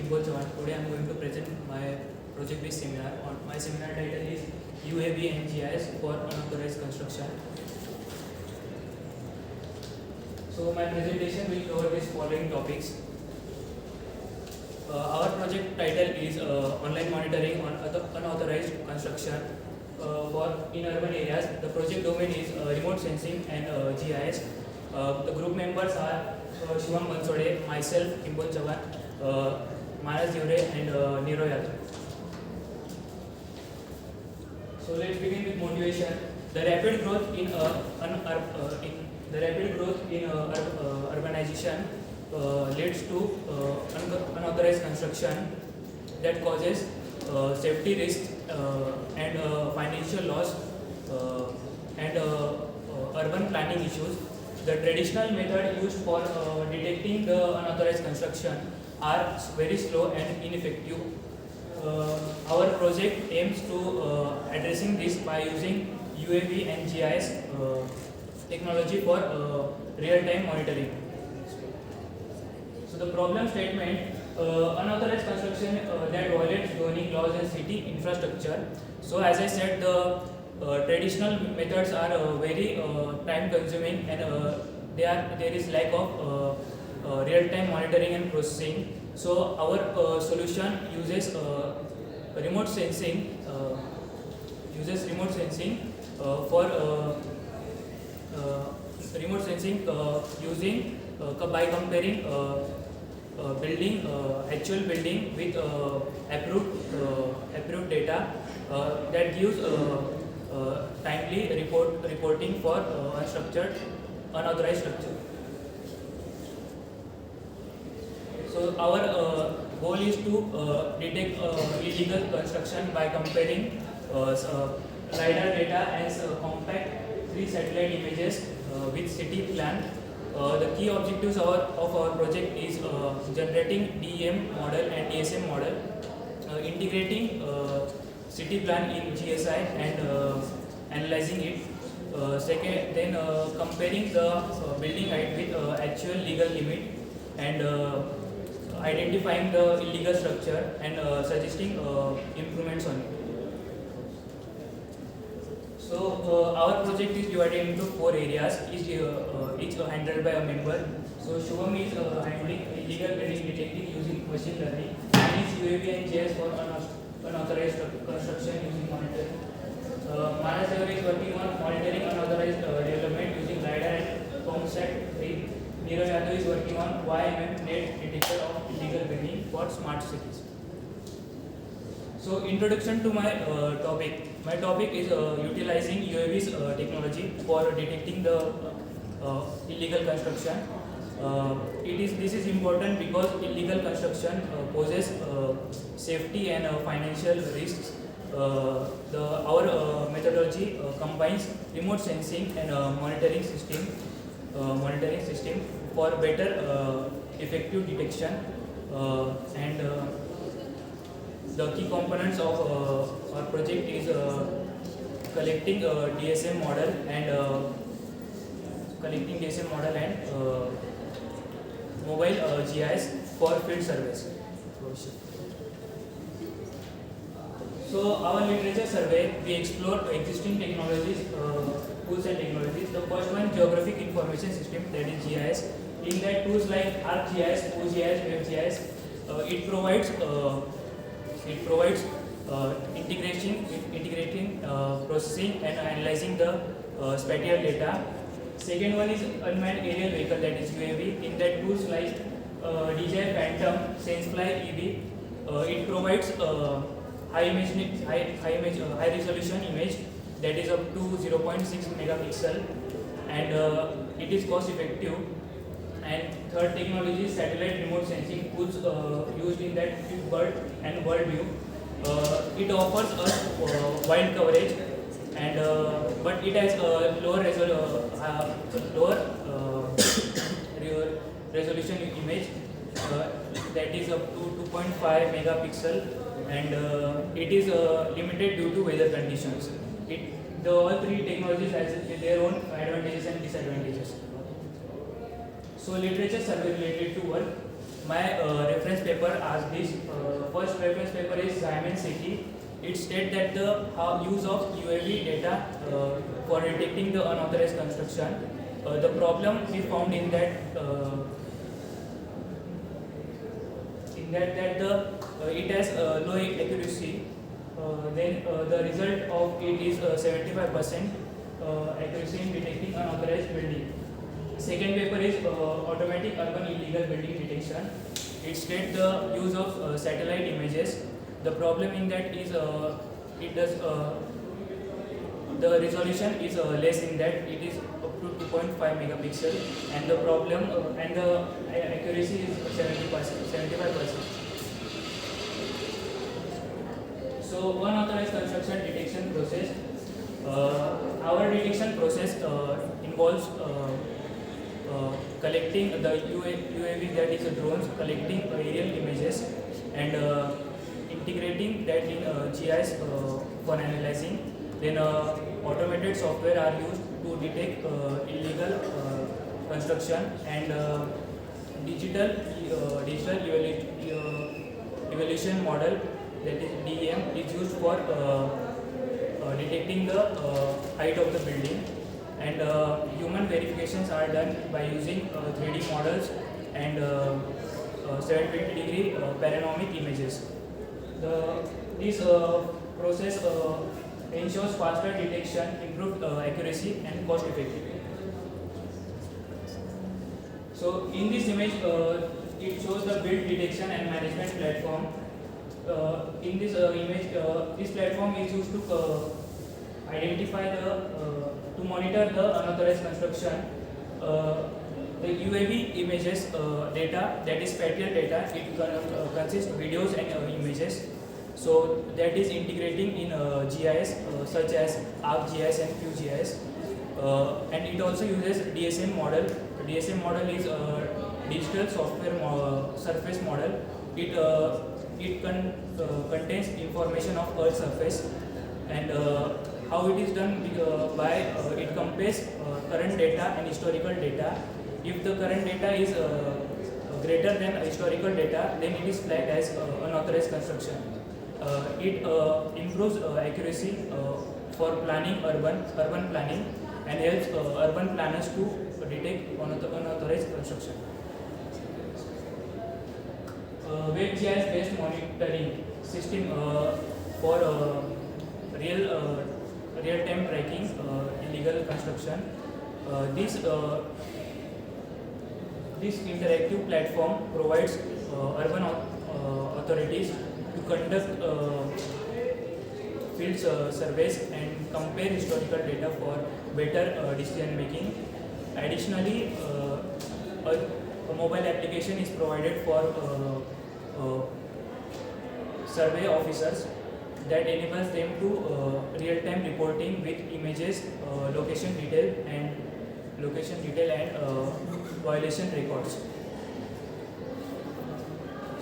Kimball Chavan. Today I am going to present my project-based seminar. My seminar title is UAV and GIS for unauthorized construction. So my presentation will cover these following topics. Our project title is online monitoring on unauthorized construction in urban areas. The project domain is remote sensing and GIS. The group members are Shivam Bansode, myself, Kimball Chavan, Manas Divre and Niro Yadav. So let's begin with motivation. The rapid growth in urbanization leads to unauthorized construction that causes safety risks and financial loss and urban planning issues. The traditional method used for detecting the unauthorized construction are very slow and ineffective. Our project aims to addressing this by using UAV and GIS technology for real-time monitoring. So the problem statement: unauthorized construction that violates zoning laws and city infrastructure. So as I said, the traditional methods are very time-consuming and there is lack of real-time monitoring and processing. So our solution uses remote sensing. For remote sensing using by comparing actual building with approved data that gives timely reporting for unauthorized structure. So our goal is to detect illegal construction by comparing LiDAR data and compact 3 satellite images with city plan. The key objectives of our project is generating DEM model and DSM model, integrating city plan in GSI and analyzing it. Second, then comparing the building height with actual legal limit and identifying the illegal structure and suggesting improvements on it. So our project is divided into 4 areas, each handled by a member. So Shubham is handling illegal building detecting using machine learning. Mine is UAV and GIS for unauthorized construction using monitoring. Manas Divre is working on monitoring unauthorized development using LiDAR and COMSAT-3. Niro Yadav is working on YMM net detector of illegal building for smart cities. So introduction to my topic. My topic is utilizing UAV's technology for detecting the illegal construction. This is important because illegal construction poses safety and financial risks. Our methodology combines remote sensing and monitoring system for better effective detection and the key components of our project is collecting DSM model and mobile GIS for field surveys. So our literature survey, we explored existing technologies, tools and technologies. The first one, geographic information system, that is GIS. In that, tools like ArcGIS, QGIS, WebGIS, it provides integrating processing and analyzing the spatial data. Second one is unmanned aerial vehicle, that is UAV. In that, tools like DJI Phantom, SenseFly EV, it provides high resolution image that is up to 0.6 megapixel and it is cost effective. And third technology is satellite remote sensing, tools used in that bird and world view. It offers us wide coverage and but it has a lower resolution image that is up to 2.5 megapixel and it is limited due to weather conditions. All 3 technologies has their own advantages and disadvantages. So literature survey related to work. My reference paper asks this. First reference paper is Xiamen City. It states that the use of UAV data for detecting the unauthorized construction. The problem we found in that that the it has low accuracy. Then the result of it is 75% accuracy in detecting unauthorized building. Second paper is automatic urban illegal building detection. It states the use of satellite images. The problem in that is it does the resolution is less in that it is up to 2.5 megapixel, and the problem and the accuracy is 70%, 75%. So unauthorized construction detection process. Our detection process involves collecting the UAV, that is drones, collecting aerial images and integrating that in GIS for analyzing. Then automated software are used to detect illegal construction, and digital evaluation model, that is DEM, is used for detecting the height of the building, and human verifications are done by using 3D models and 720-degree panoramic images. This process ensures faster detection, improved accuracy, and cost effectiveness. So in this image, it shows the build detection and management platform. In this image, this platform is used to identify to monitor the unauthorized construction. The UAV images data, that is spatial data, it consists of videos and images. So that is integrating in GIS such as ArcGIS and QGIS, and it also uses DSM model. DSM model is digital software surface model. It contains information of Earth surface, and how it is done by it compares current data and historical data. If the current data is greater than historical data, then it is flagged as unauthorized construction. It improves accuracy for planning, urban planning, and helps urban planners to detect unauthorized construction. WebGIS based monitoring system for real-time tracking illegal construction. This interactive platform provides urban authorities to conduct field surveys and compare historical data for better decision making. Additionally, a mobile application is provided for survey officers that enables them to real-time reporting with images, location detail and violation records.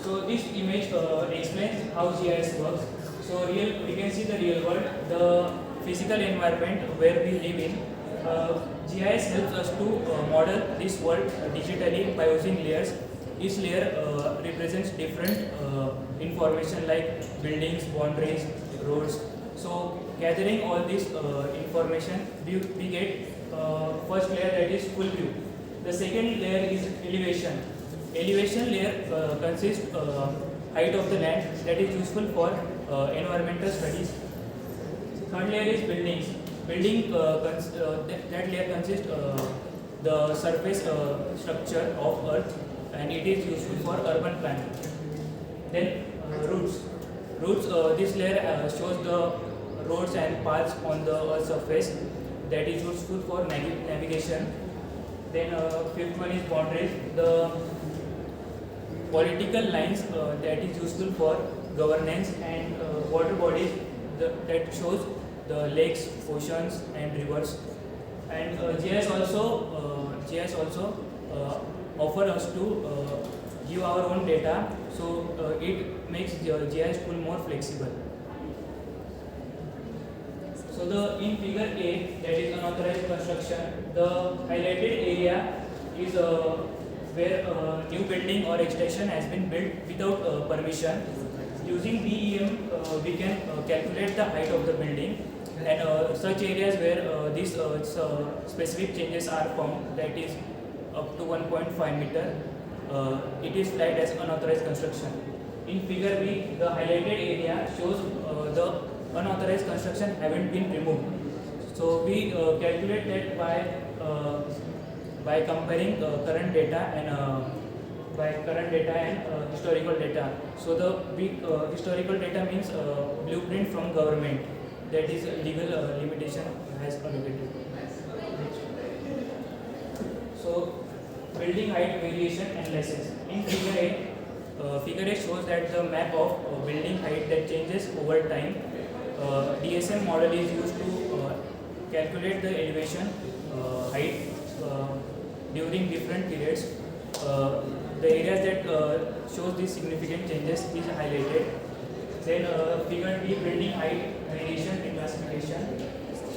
So this image explains how GIS works. So we can see the real world, the physical environment where we live in. GIS helps us to model this world digitally by using layers. Each layer represents different information like buildings, boundaries, roads. So gathering all this information, we get first layer, that is full view. The second layer is elevation. Elevation layer consists height of the land, that is useful for environmental studies. Third layer is buildings. That layer consists the surface structure of earth, and it is useful for urban planning. Then routes. This layer shows the roads and paths on the earth surface, that is useful for navigation. Then fifth one is boundaries. The political lines that is useful for governance, and water bodies that shows the lakes, oceans and rivers. And GIS also offer us to give our own data, so it makes the GIS tool more flexible. So in figure A, that is unauthorized construction, the highlighted area is where new building or extension has been built without permission. Using BEM, we can calculate the height of the building, and such areas where these specific changes are found, that is up to 1.5 meter, it is flagged as unauthorized construction. In figure B, the highlighted area shows the unauthorized construction haven't been removed. So we calculate that by comparing current data and historical data. So the historical data means blueprint from government, that is legal limitation has allocated. So building height variation analysis. In figure A shows that the map of building height that changes over time. DSM model is used to calculate the elevation height during different periods. The areas that shows these significant changes is highlighted. Then figure B, building height variation in classification.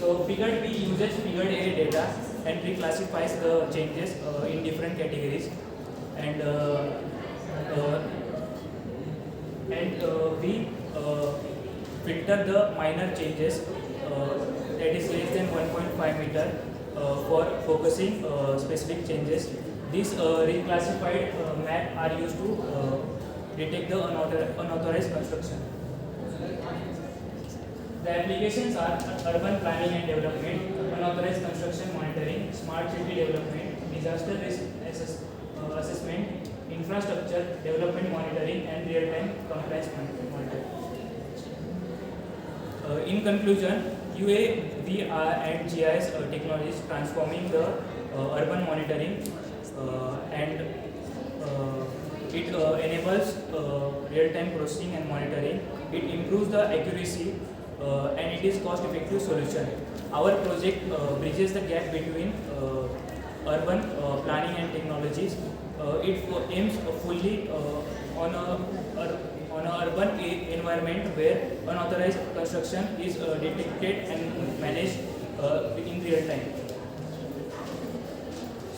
So figure B uses figure A data and reclassifies the changes in different categories, and we filter the minor changes, that is less than 1.5 meter, for focusing specific changes. These reclassified map are used to detect the unauthorized construction. The applications are urban planning and development, unauthorized construction monitoring, smart city development, disaster risk assessment, infrastructure development monitoring, and real-time compliance monitoring. In conclusion, UAVR and GIS technologies transforming the urban monitoring, and it enables real-time processing and monitoring. It improves the accuracy, and it is cost-effective solution. Our project bridges the gap between urban planning and technologies. It aims fully on an urban environment where unauthorized construction is detected and managed in real time.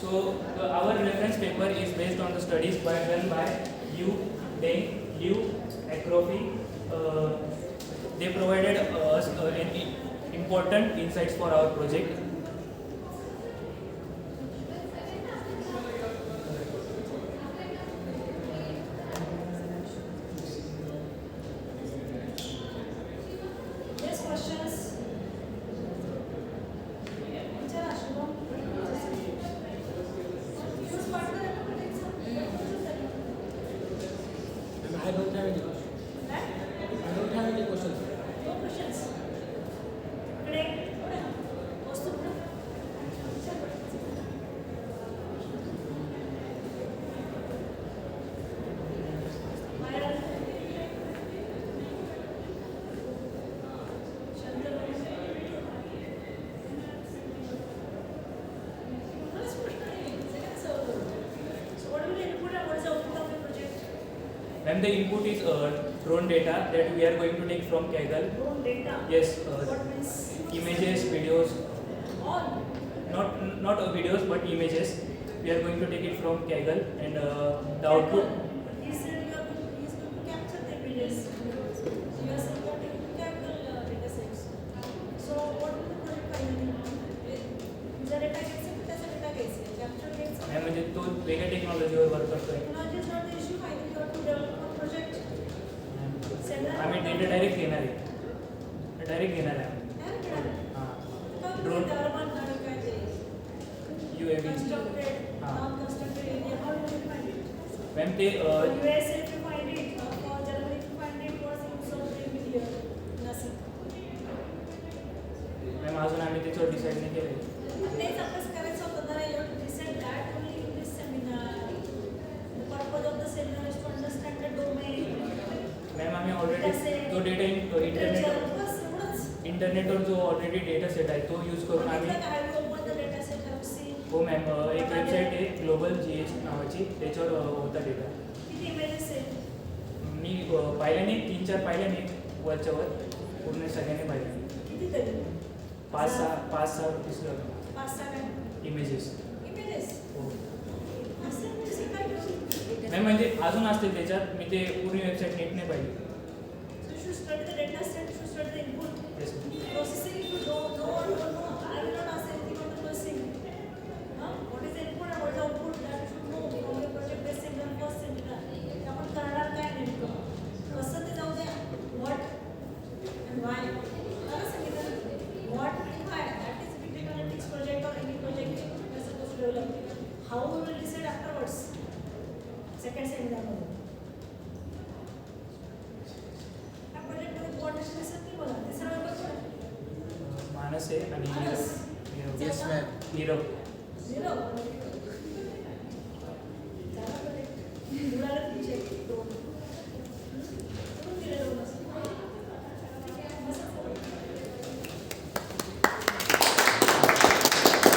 So our reference paper is based on the studies done by Yu, Deng, Liu, Akrofi. They provided us important insights for our project. Yes, questions? I don't have any questions. I don't have any questions. No questions. Today, what's the And the input is drone data that we are going to take from Kaggle. drone data? Yes, What means? images, videos, All. not videos but images. We are going to take it from Kaggle, and the output. He said you are going to capture the images. You are saying you are taking Kaggle data sets. So what will the project finally? जर data घ्यायचा की त्याचा data घ्यायचा capture घ्यायचा. नाही म्हणजे तो वेगळ्या टेक्नॉलॉजीवर वर्क करतोय. Technology is not the issue. I think you have to develop a project. Send आम्ही डेटा डायरेक्ट घेणार आहे. डायरेक्ट घेणार आहे. हां. Drone. UAV. हां. मॅम ते मॅम अजून आम्ही त्याच्यावर डिसाईड नाही केलं. मॅम आम्ही ऑलरेडी तो डेटा इंटरनेटवर जो ऑलरेडी डेटा सेट आहे तो यूज करून आम्ही. हो मॅम, एक वेबसाईट आहे ग्लोबल GH नावाची, त्याच्यावर होता डेटा. मी पाहिलं नाही, 3-4 पाहिलं नाही वरच्यावर, पूर्ण सगळ्यांनी पाहिलं. 5-6 दिसलं इमेजेस. हो. नाही म्हणजे अजून असते त्याच्यात मी ते पूर्ण वेबसाईट नीट नाही पाहिजे. So you should study the data set, you should study the input. Yes. Processing, if you don't know, I will not ask anything on the processing. What is the input and what is the output? That you should know from your project based center, first center. आपण करणार काय नेमकं? कसं ते जाऊ द्या. What and why? मला सांगितलं. What and why? That is big data analytics project or any project we are supposed to develop. How we will decide afterwards. Second seminar. मानस आहे आणि मानस. Nirav. Yes, ma'am. Nirav. Zero.